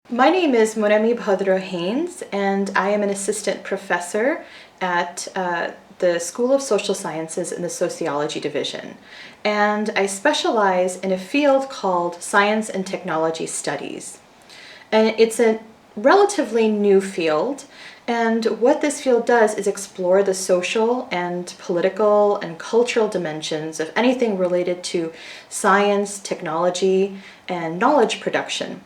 My name is Monamie Bhadra Haines, and I am an assistant professor at the School of Social Sciences in the Sociology Division. And I specialize in a field called Science and Technology Studies. And it's a relatively new field, and what this field does is explore the social and political and cultural dimensions of anything related to science, technology, and knowledge production.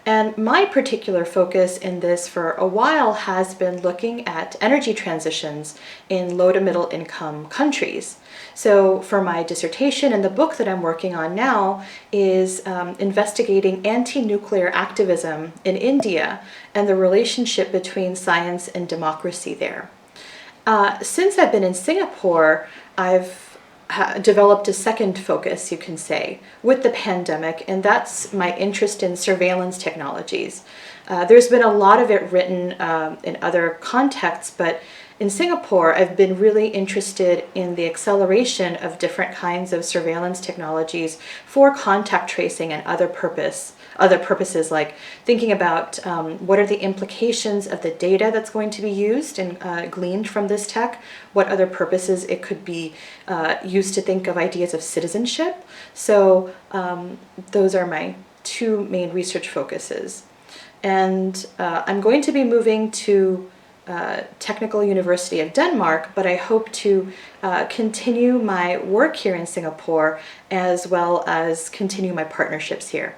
And my particular focus in this for a while has been looking at energy transitions in low to middle income countries. So for my dissertation and the book that I'm working on now is investigating anti-nuclear activism in India and the relationship between science and democracy there. Since I've been in Singapore, I've developed a second focus, you can say, with the pandemic, and that's my interest in surveillance technologies. There's been a lot of it written in other contexts, but in Singapore, I've been really interested in the acceleration of different kinds of surveillance technologies for contact tracing and other purposes, like thinking about what are the implications of the data that's going to be used and gleaned from this tech, what other purposes it could be used to think of ideas of citizenship. So those are my two main research focuses. And I'm going to be moving to Technical University of Denmark, but I hope to continue my work here in Singapore as well as continue my partnerships here.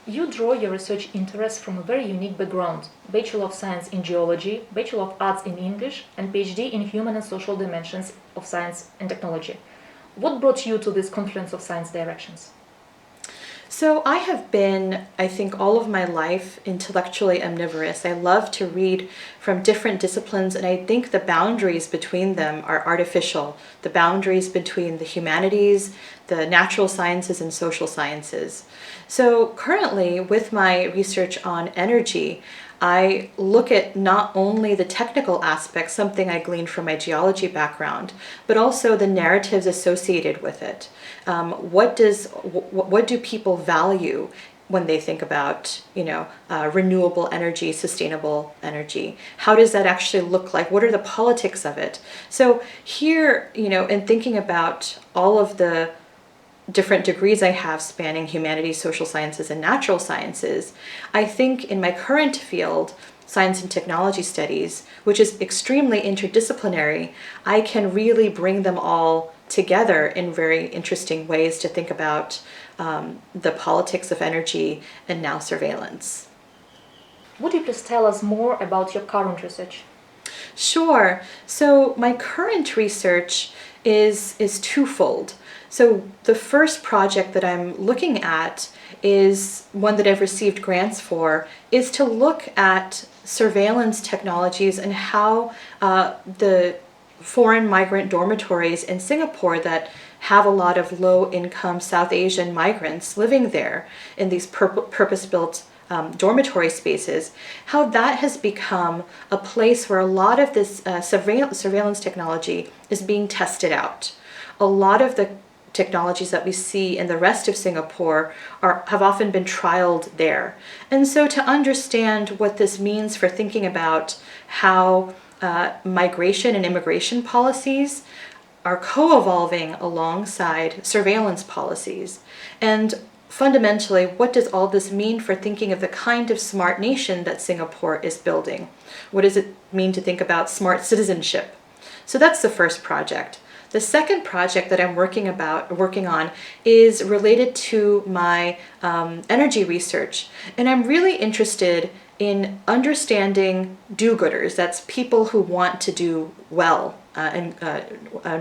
You draw your research interests from a very unique background: Bachelor of Science in Geology, Bachelor of Arts in English, and PhD in Human and Social Dimensions of Science and Technology. What brought you to this confluence of science directions? So I have been, I think, all of my life intellectually omnivorous. I love to read from different disciplines, and I think the boundaries between them are artificial. The boundaries between the humanities, the natural sciences, and social sciences. So currently, with my research on energy, I look at not only the technical aspects, something I gleaned from my geology background, but also the narratives associated with it. What do people value when they think about, renewable energy, sustainable energy? How does that actually look like? What are the politics of it? So here, in thinking about all of the different degrees I have spanning humanities, social sciences, and natural sciences, I think in my current field, science and technology studies, which is extremely interdisciplinary, I can really bring them all together in very interesting ways to think about the politics of energy and now surveillance. Would you please tell us more about your current research? Sure. So my current research is twofold. So the first project that I'm looking at is one that I've received grants for, is to look at surveillance technologies and how the foreign migrant dormitories in Singapore that have a lot of low-income South Asian migrants living there in these purpose-built dormitory spaces, how that has become a place where a lot of this surveillance technology is being tested out. A lot of the technologies that we see in the rest of Singapore have often been trialed there. And so to understand what this means for thinking about how migration and immigration policies are co-evolving alongside surveillance policies. And fundamentally, what does all this mean for thinking of the kind of smart nation that Singapore is building? What does it mean to think about smart citizenship? So that's the first project. The second project that I'm working on is related to my energy research. And I'm really interested in understanding do-gooders. That's people who want to do well and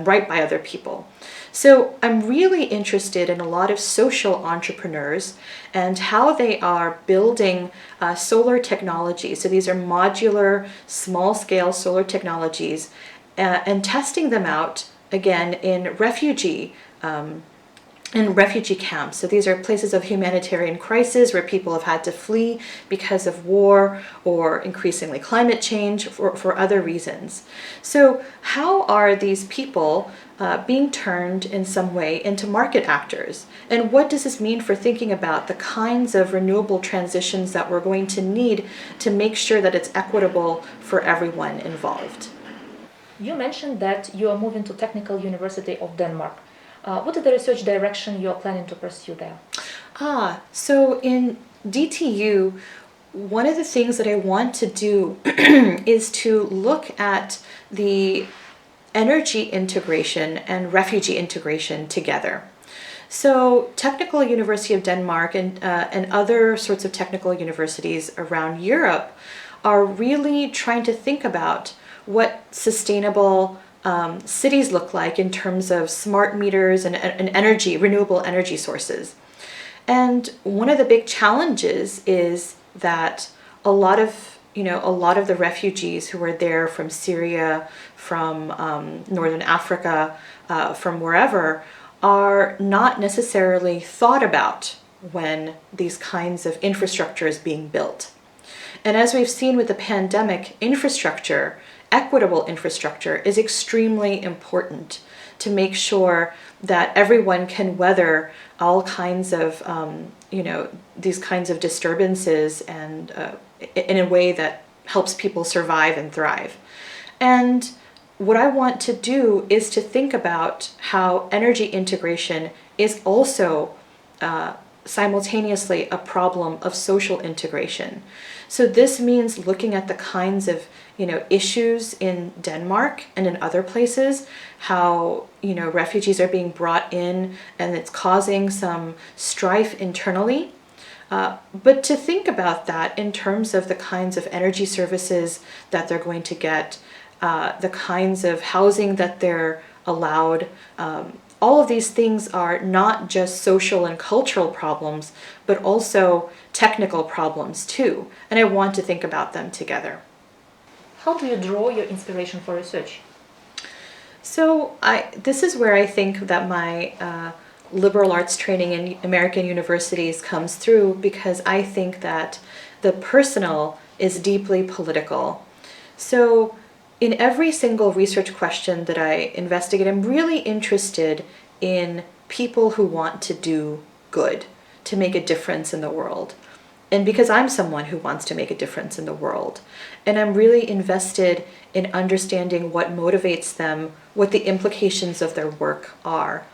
right by other people. So I'm really interested in a lot of social entrepreneurs and how they are building solar technologies. So these are modular, small-scale solar technologies and testing them out again in refugee camps. So these are places of humanitarian crisis where people have had to flee because of war or increasingly climate change for other reasons. So how are these people being turned in some way into market actors? And what does this mean for thinking about the kinds of renewable transitions that we're going to need to make sure that it's equitable for everyone involved? You mentioned that you are moving to Technical University of Denmark. What is the research direction you are planning to pursue there? So in DTU, one of the things that I want to do is to look at the energy integration and refugee integration together. So Technical University of Denmark and other sorts of technical universities around Europe are really trying to think about what sustainable cities look like in terms of smart meters and energy, renewable energy sources. And one of the big challenges is that a lot of the refugees who are there from Syria, from Northern Africa, from wherever, are not necessarily thought about when these kinds of infrastructure is being built. And as we've seen with the pandemic, infrastructure, equitable infrastructure, is extremely important to make sure that everyone can weather all kinds of, these kinds of disturbances and in a way that helps people survive and thrive. And what I want to do is to think about how energy integration is also simultaneously a problem of social integration. So this means looking at the kinds of issues in Denmark and in other places, how refugees are being brought in and it's causing some strife internally. But to think about that in terms of the kinds of energy services that they're going to get, the kinds of housing that they're allowed. All of these things are not just social and cultural problems, but also technical problems too. And I want to think about them together. How do you draw your inspiration for research? So this is where I think that my liberal arts training in American universities comes through, because I think that the personal is deeply political. So in every single research question that I investigate, I'm really interested in people who want to do good, to make a difference in the world. And because I'm someone who wants to make a difference in the world. And I'm really invested in understanding what motivates them, what the implications of their work are.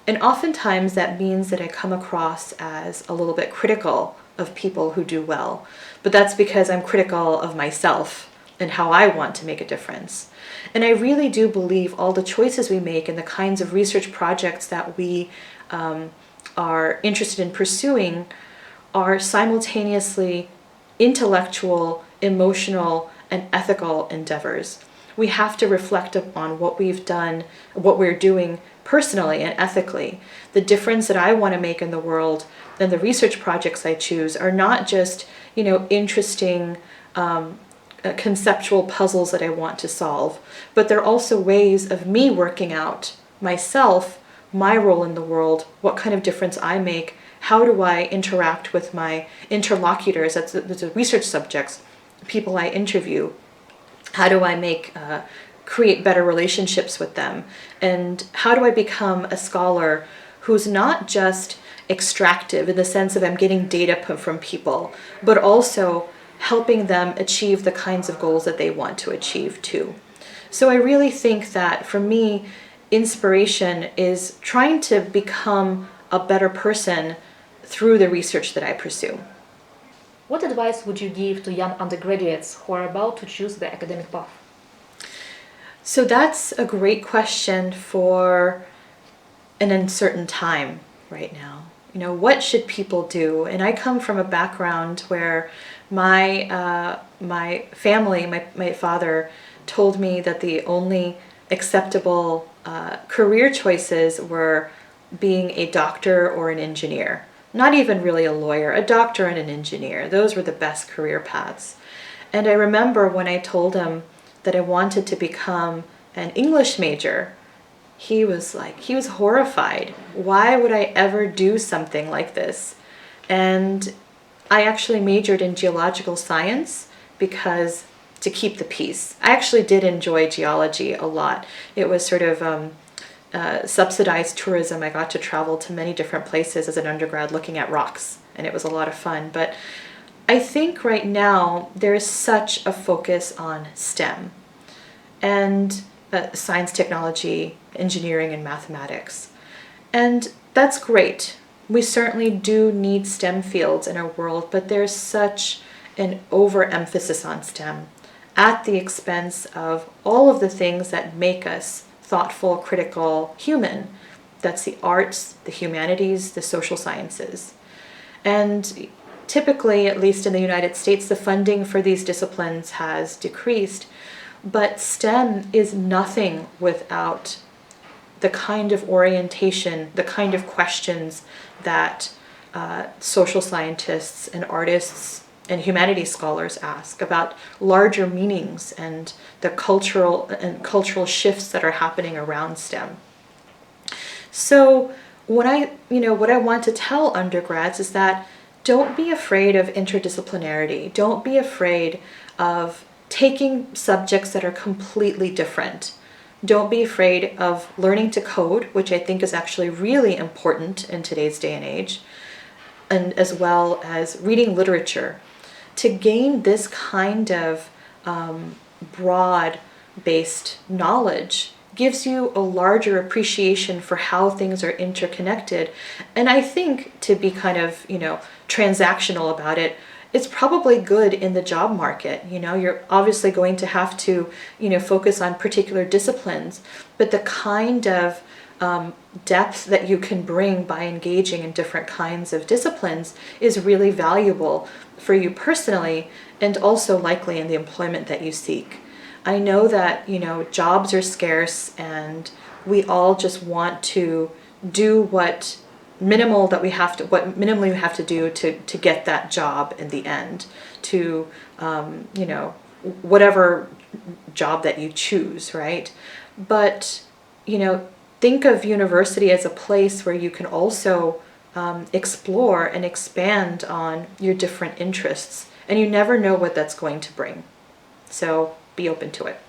And oftentimes that means that I come across as a little bit critical of people who do well. But that's because I'm critical of myself and how I want to make a difference. And I really do believe all the choices we make and the kinds of research projects that we are interested in pursuing are simultaneously intellectual, emotional, and ethical endeavors. We have to reflect upon what we've done, what we're doing personally and ethically. The difference that I want to make in the world and the research projects I choose are not just, interesting conceptual puzzles that I want to solve, but they're also ways of me working out myself, my role in the world, what kind of difference I make, how do I interact with my interlocutors, that's the research subjects, people I interview, how do I create better relationships with them, and how do I become a scholar who's not just extractive in the sense of I'm getting data from people, but also helping them achieve the kinds of goals that they want to achieve too. So I really think that for me, inspiration is trying to become a better person through the research that I pursue. What advice would you give to young undergraduates who are about to choose the academic path? So that's a great question for an uncertain time right now. What should people do? And I come from a background where my family, my father told me that the only acceptable career choices were being a doctor or an engineer. Not even really a lawyer, a doctor and an engineer. Those were the best career paths. And I remember when I told him that I wanted to become an English major, he was horrified. Why would I ever do something like this? And I actually majored in geological science because to keep the peace. I actually did enjoy geology a lot. It was sort of subsidized tourism. I got to travel to many different places as an undergrad looking at rocks, and it was a lot of fun. But I think right now there is such a focus on STEM and science, technology, engineering, and mathematics. And that's great. We certainly do need STEM fields in our world, but there's such an overemphasis on STEM at the expense of all of the things that make us thoughtful, critical, human. That's the arts, the humanities, the social sciences. And typically, at least in the United States, the funding for these disciplines has decreased. But STEM is nothing without the kind of orientation, the kind of questions that social scientists and artists and humanities scholars ask about larger meanings and the cultural shifts that are happening around STEM. So what I want to tell undergrads is that don't be afraid of interdisciplinarity. Don't be afraid of taking subjects that are completely different. Don't be afraid of learning to code, which I think is actually really important in today's day and age, and as well as reading literature. To gain this kind of broad-based knowledge gives you a larger appreciation for how things are interconnected. And I think, to be kind of, transactional about it, it's probably good in the job market. You're obviously going to have to, focus on particular disciplines, but the kind of depth that you can bring by engaging in different kinds of disciplines is really valuable for you personally, and also likely in the employment that you seek. I know that, jobs are scarce, and we all just want to do what minimally we have to do to get that job in the end, to whatever job that you choose, right? But think of university as a place where you can also explore and expand on your different interests, and you never know what that's going to bring. So be open to it.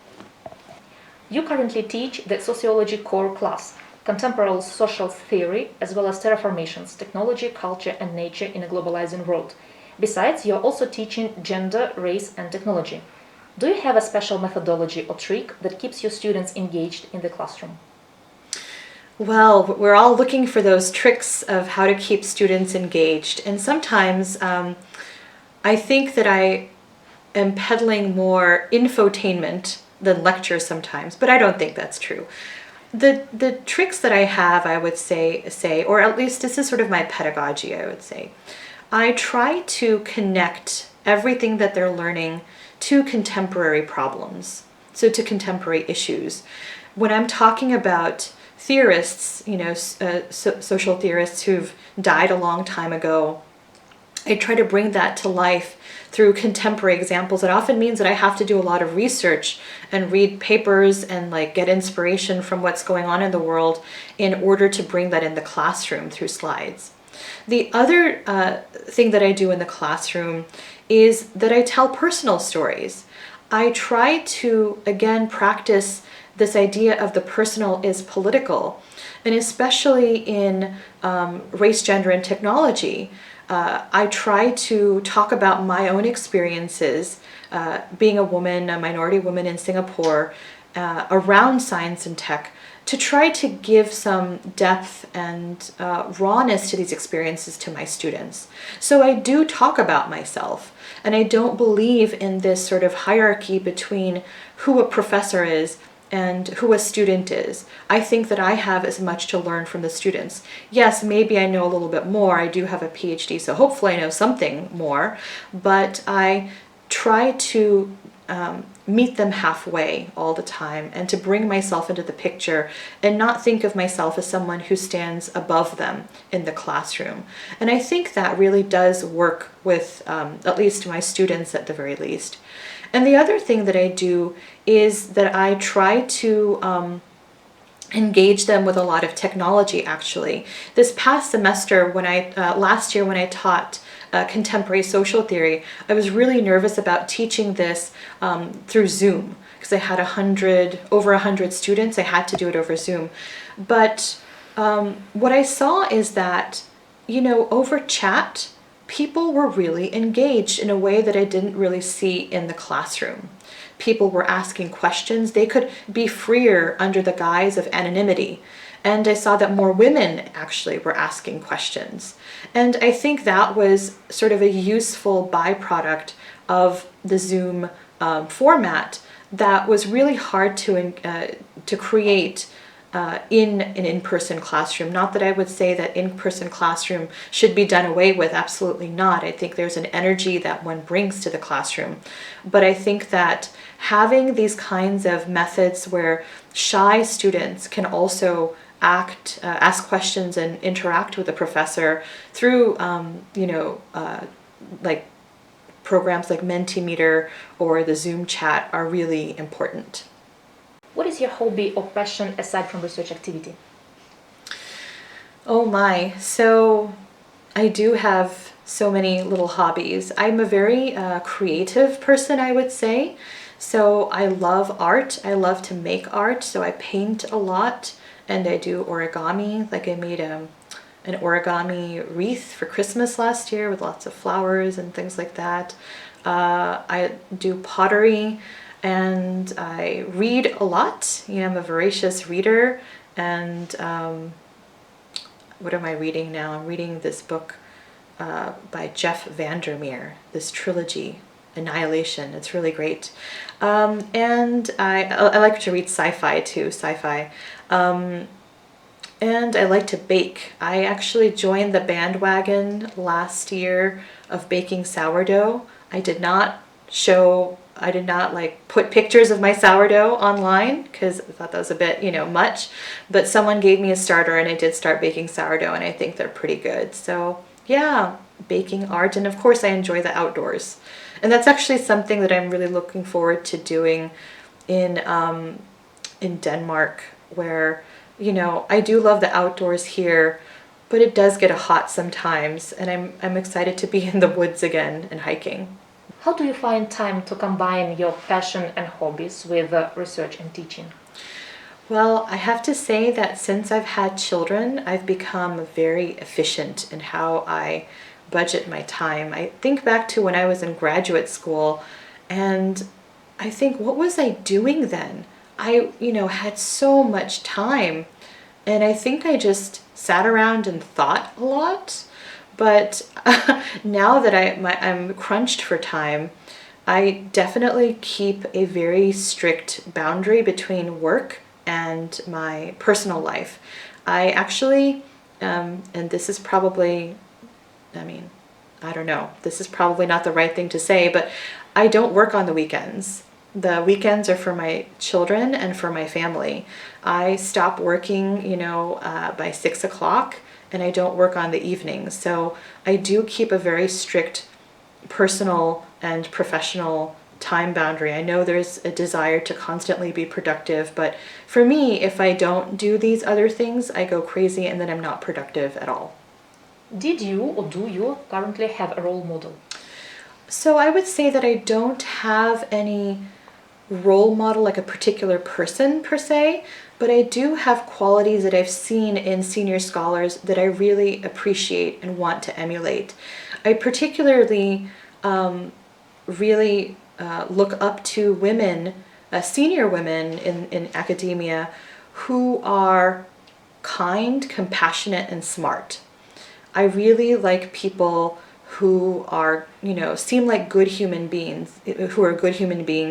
You currently teach the sociology core class, contemporary social theory, as well as terraformations, technology, culture, and nature in a globalizing world. Besides, you're also teaching gender, race, and technology. Do you have a special methodology or trick that keeps your students engaged in the classroom? Well, we're all looking for those tricks of how to keep students engaged. And sometimes I think that I am peddling more infotainment than lecture sometimes, but I don't think that's true. The tricks that I have, I would say, or at least this is sort of my pedagogy, I would say. I try to connect everything that they're learning to contemporary problems, so to contemporary issues. When I'm talking about theorists, social theorists who've died a long time ago, I try to bring that to life through contemporary examples. It often means that I have to do a lot of research and read papers and get inspiration from what's going on in the world in order to bring that in the classroom through slides. The other thing that I do in the classroom is that I tell personal stories. I try to, again, practice this idea of the personal is political, and especially in race, gender, and technology. I try to talk about my own experiences being a woman, a minority woman in Singapore, around science and tech, to try to give some depth and rawness to these experiences to my students. So I do talk about myself, and I don't believe in this sort of hierarchy between who a professor is and who a student is. I think that I have as much to learn from the students. Yes, maybe I know a little bit more. I do have a PhD, so hopefully I know something more, but I try to meet them halfway all the time, and to bring myself into the picture and not think of myself as someone who stands above them in the classroom. And I think that really does work with at least my students at the very least. And the other thing that I do is that I try to engage them with a lot of technology, actually. This past semester, last year when I taught contemporary social theory, I was really nervous about teaching this through Zoom, because I had over 100 students. I had to do it over Zoom. But what I saw is that, over chat, people were really engaged in a way that I didn't really see in the classroom. People were asking questions. They could be freer under the guise of anonymity. And I saw that more women actually were asking questions. And I think that was sort of a useful byproduct of the Zoom format that was really hard to create in an in-person classroom. Not that I would say that in-person classroom should be done away with, absolutely not. I think there's an energy that one brings to the classroom. But I think that having these kinds of methods where shy students can also ask questions and interact with the professor through, like programs like Mentimeter or the Zoom chat are really important. What is your hobby or passion aside from research activity? Oh my, so I do have so many little hobbies. I'm a very creative person, I would say. So I love art. I love to make art. So I paint a lot and I do origami. Like I made an origami wreath for Christmas last year with lots of flowers and things like that. I do pottery. And I read a lot. I'm a voracious reader. And what am I reading now? I'm reading this book by Jeff Vandermeer, this trilogy, Annihilation. It's really great. And I like to read sci-fi too, sci-fi. And I like to bake. I actually joined the bandwagon last year of baking sourdough. I did not put pictures of my sourdough online because I thought that was a bit, much. But someone gave me a starter and I did start baking sourdough and I think they're pretty good. So yeah, baking art, and of course I enjoy the outdoors. And that's actually something that I'm really looking forward to doing in Denmark, where, I do love the outdoors here, but it does get hot sometimes, and I'm excited to be in the woods again and hiking. How do you find time to combine your passion and hobbies with research and teaching? Well, I have to say that since I've had children, I've become very efficient in how I budget my time. I think back to when I was in graduate school, and I think, what was I doing then? I, had so much time, and I think I just sat around and thought a lot. But now that I'm crunched for time, I definitely keep a very strict boundary between work and my personal life. I actually, and this is probably, I don't know, this is probably not the right thing to say, but I don't work on the weekends. The weekends are for my children and for my family. I stop working, by 6 o'clock, and I don't work on the evenings. So I do keep a very strict personal and professional time boundary. I know there's a desire to constantly be productive, but for me, if I don't do these other things, I go crazy and then I'm not productive at all. Did you or do you currently have a role model? So I would say that I don't have any role model, like a particular person per se, but I do have qualities that I've seen in senior scholars that I really appreciate and want to emulate. I particularly really look up to women, senior women in academia, who are kind, compassionate, and smart. I really like people who are, seem like good human beings,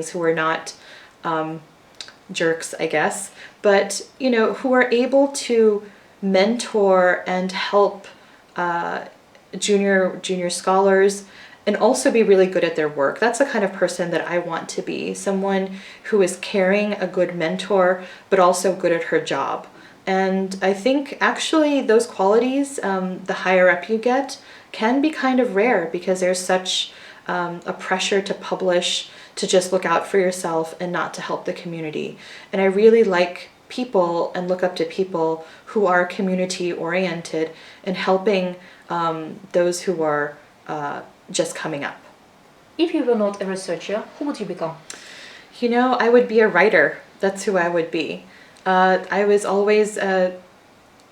who are not jerks, I guess, but, who are able to mentor and help junior scholars and also be really good at their work. That's the kind of person that I want to be, someone who is caring, a good mentor, but also good at her job. And I think actually those qualities, the higher up you get, can be kind of rare because there's such a pressure to publish, to just look out for yourself and not to help the community. And I really like people and look up to people who are community oriented and helping those who are just coming up. If you were not a researcher, who would you become? I would be a writer. That's who I would be. I was always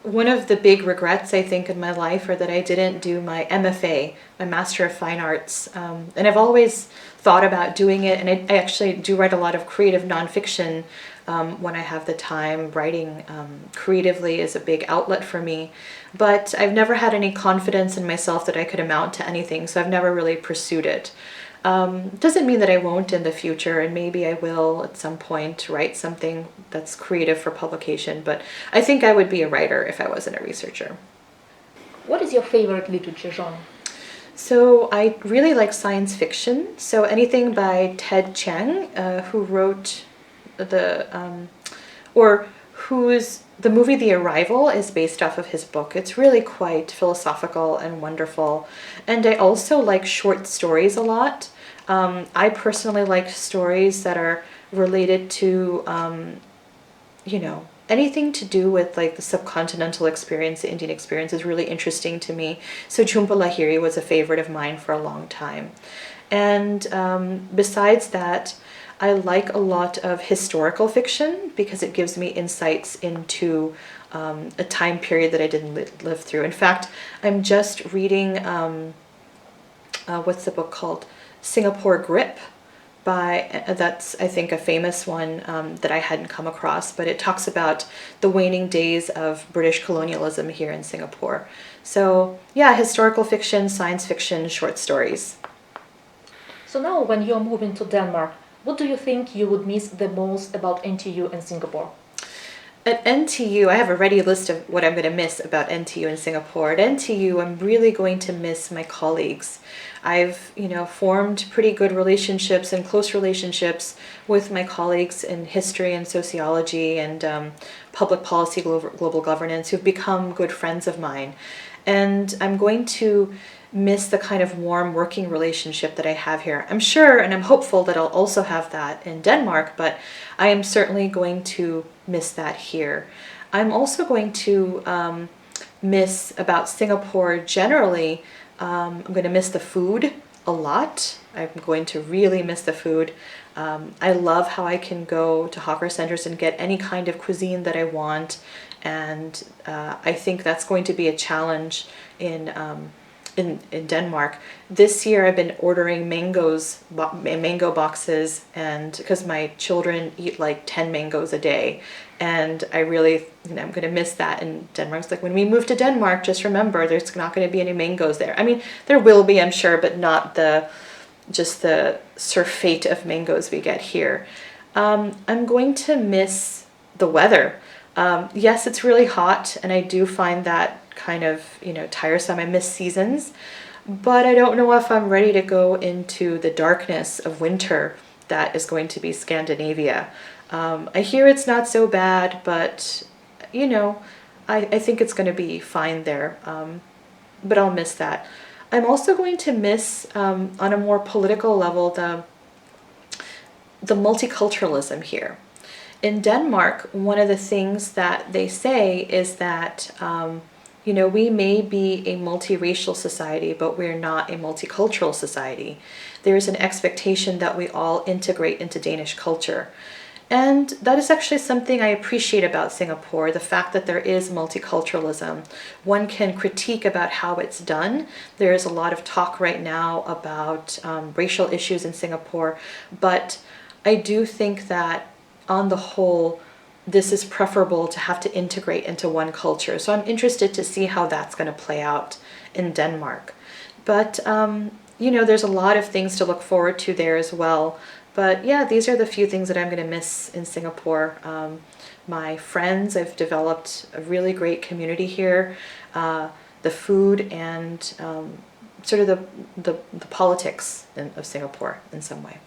one of the big regrets, I think, in my life are that I didn't do my MFA, my Master of Fine Arts. And I've always thought about doing it, and I actually do write a lot of creative nonfiction when I have the time. Writing creatively is a big outlet for me, but I've never had any confidence in myself that I could amount to anything, so I've never really pursued it. Doesn't mean that I won't in the future, and maybe I will at some point write something that's creative for publication, but I think I would be a writer if I wasn't a researcher. What is your favorite literature genre? So I really like science fiction, so anything by Ted Chiang, who wrote or whose the movie The Arrival is based off of his book. It's really quite philosophical and wonderful. And I also like short stories a lot. I personally like stories that are related to, anything to do with like the subcontinental experience, the Indian experience is really interesting to me. So Jhumpa Lahiri was a favorite of mine for a long time. And besides that, I like a lot of historical fiction because it gives me insights into a time period that I didn't live through. In fact, I'm just reading, what's the book called? Singapore Grip that's, I think, a famous one that I hadn't come across, but it talks about the waning days of British colonialism here in Singapore. So yeah, historical fiction, science fiction, short stories. So now when you're moving to Denmark, what do you think you would miss the most about NTU and Singapore? At NTU, I have a ready list of what I'm going to miss about NTU in Singapore. At NTU, I'm really going to miss my colleagues. I've, formed pretty good relationships and close relationships with my colleagues in history and sociology and public policy, global governance, who've become good friends of mine. And I'm going to miss the kind of warm working relationship that I have here. I'm sure and I'm hopeful that I'll also have that in Denmark, but I am certainly going to miss that here. I'm also going to miss about Singapore generally. I'm going to miss the food a lot. I'm going to really miss the food. I love how I can go to hawker centers and get any kind of cuisine that I want, and I think that's going to be a challenge in Denmark. This year I've been ordering mango boxes, and because my children eat like 10 mangoes a day, and I really, I'm going to miss that in Denmark. It's like, when we move to Denmark, just remember there's not going to be any mangoes there. I mean, there will be, I'm sure, but not just the surfeit of mangoes we get here. I'm going to miss the weather. Yes, it's really hot, and I do find that kind of, tiresome. I miss seasons, but I don't know if I'm ready to go into the darkness of winter that is going to be Scandinavia. I hear it's not so bad, but, I think it's going to be fine there, but I'll miss that. I'm also going to miss, on a more political level, the multiculturalism here. In Denmark, one of the things that they say is that we may be a multiracial society, but we're not a multicultural society. There is an expectation that we all integrate into Danish culture. And that is actually something I appreciate about Singapore, the fact that there is multiculturalism. One can critique about how it's done. There is a lot of talk right now about racial issues in Singapore, but I do think that on the whole, this is preferable to have to integrate into one culture. So I'm interested to see how that's going to play out in Denmark. But, there's a lot of things to look forward to there as well. But yeah, these are the few things that I'm going to miss in Singapore. My friends, I've developed a really great community here. The food and sort of the politics of Singapore in some way.